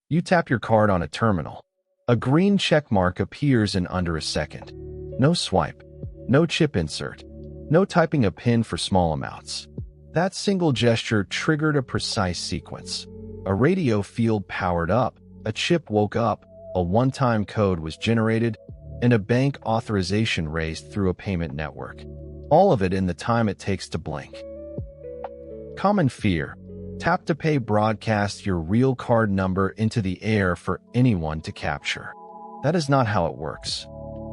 You tap your card on a terminal. A green check mark appears in under a second. No swipe, no chip insert, no typing a PIN for small amounts. That single gesture triggered a precise sequence. A radio field powered up, a chip woke up, a one-time code was generated, and a bank authorization raised through a payment network. All of it in the time it takes to blink. Common fear. Tap to Pay broadcasts your real card number into the air for anyone to capture. That is not how it works.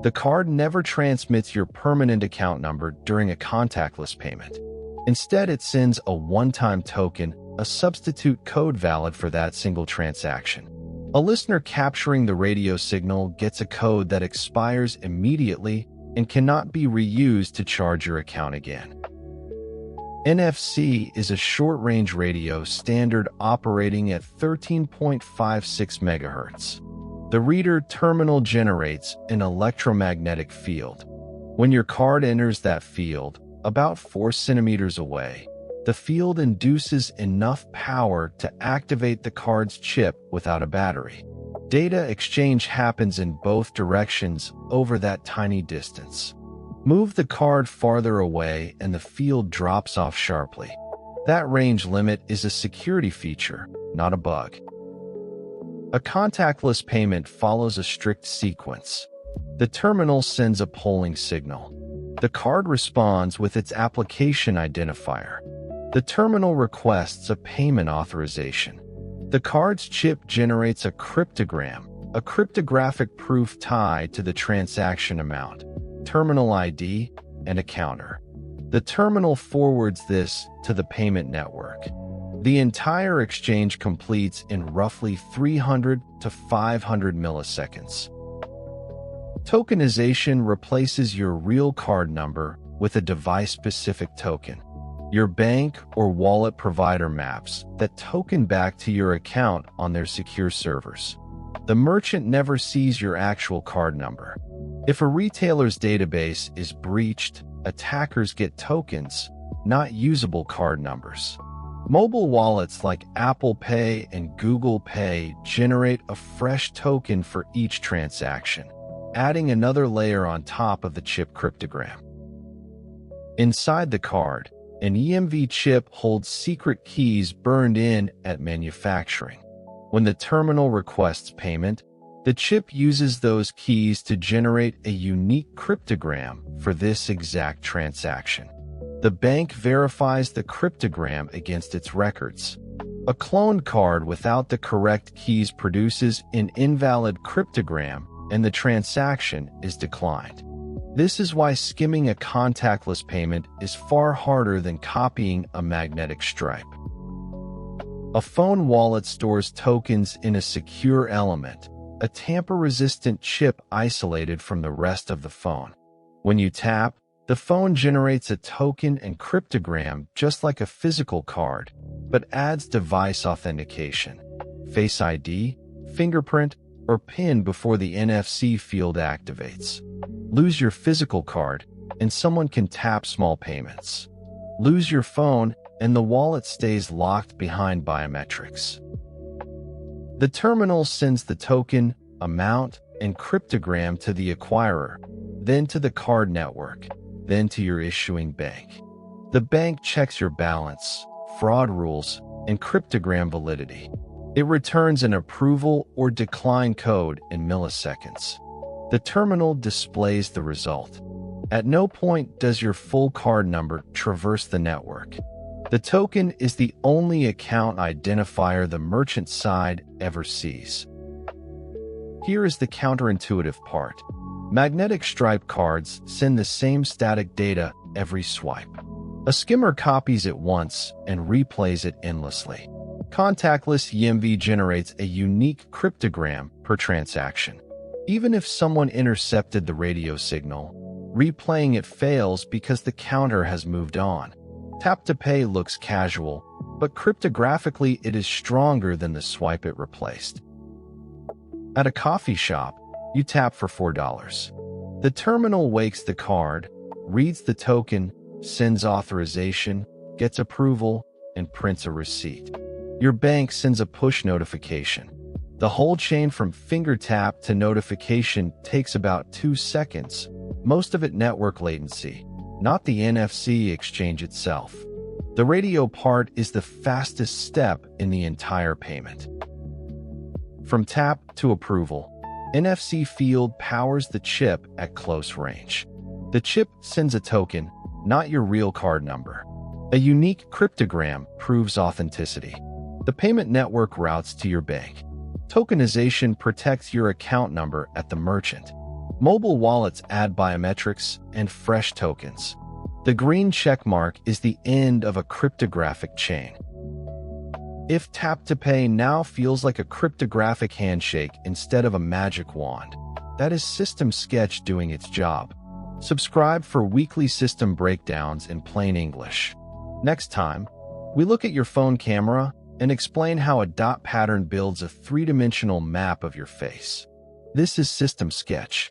The card never transmits your permanent account number during a contactless payment. Instead, it sends a one-time token, a substitute code valid for that single transaction. A listener capturing the radio signal gets a code that expires immediately and cannot be reused to charge your account again. NFC is a short-range radio standard operating at 13.56 MHz. The reader terminal generates an electromagnetic field. When your card enters that field, about 4 centimeters away, the field induces enough power to activate the card's chip without a battery. Data exchange happens in both directions over that tiny distance. Move the card farther away and the field drops off sharply. That range limit is a security feature, not a bug. A contactless payment follows a strict sequence. The terminal sends a polling signal. The card responds with its application identifier. The terminal requests a payment authorization. The card's chip generates a cryptogram, a cryptographic proof tied to the transaction amount, terminal ID, and a counter. The terminal forwards this to the payment network. The entire exchange completes in roughly 300 to 500 milliseconds. Tokenization replaces your real card number with a device-specific token. Your bank or wallet provider maps that token back to your account on their secure servers. The merchant never sees your actual card number. If a retailer's database is breached, attackers get tokens, not usable card numbers. Mobile wallets like Apple Pay and Google Pay generate a fresh token for each transaction, adding another layer on top of the chip cryptogram. Inside the card, an EMV chip holds secret keys burned in at manufacturing. When the terminal requests payment, the chip uses those keys to generate a unique cryptogram for this exact transaction. The bank verifies the cryptogram against its records. A cloned card without the correct keys produces an invalid cryptogram, and the transaction is declined. This is why skimming a contactless payment is far harder than copying a magnetic stripe. A phone wallet stores tokens in a secure element, a tamper-resistant chip isolated from the rest of the phone. When you tap, the phone generates a token and cryptogram just like a physical card, but adds device authentication, Face ID, fingerprint, or PIN before the NFC field activates. Lose your physical card, and someone can tap small payments. Lose your phone, and the wallet stays locked behind biometrics. The terminal sends the token, amount, and cryptogram to the acquirer, then to the card network, then to your issuing bank. The bank checks your balance, fraud rules, and cryptogram validity. It returns an approval or decline code in milliseconds. The terminal displays the result. At no point does your full card number traverse the network. The token is the only account identifier the merchant side ever sees. Here is the counterintuitive part. Magnetic stripe cards send the same static data every swipe. A skimmer copies it once and replays it endlessly. Contactless EMV generates a unique cryptogram per transaction. Even if someone intercepted the radio signal, replaying it fails because the counter has moved on. Tap to Pay looks casual, but cryptographically it is stronger than the swipe it replaced. At a coffee shop, you tap for $4. The terminal wakes the card, reads the token, sends authorization, gets approval, and prints a receipt. Your bank sends a push notification. The whole chain from finger tap to notification takes about 2 seconds, most of it network latency, not the NFC exchange itself. The radio part is the fastest step in the entire payment. From tap to approval, NFC field powers the chip at close range. The chip sends a token, not your real card number. A unique cryptogram proves authenticity. The payment network routes to your bank. Tokenization protects your account number at the merchant. Mobile wallets add biometrics and fresh tokens. The green checkmark is the end of a cryptographic chain. If tap to pay now feels like a cryptographic handshake instead of a magic wand, that is System Sketch doing its job. Subscribe for weekly system breakdowns in plain English. Next time, we look at your phone camera and explain how a dot pattern builds a three-dimensional map of your face. This is System Sketch.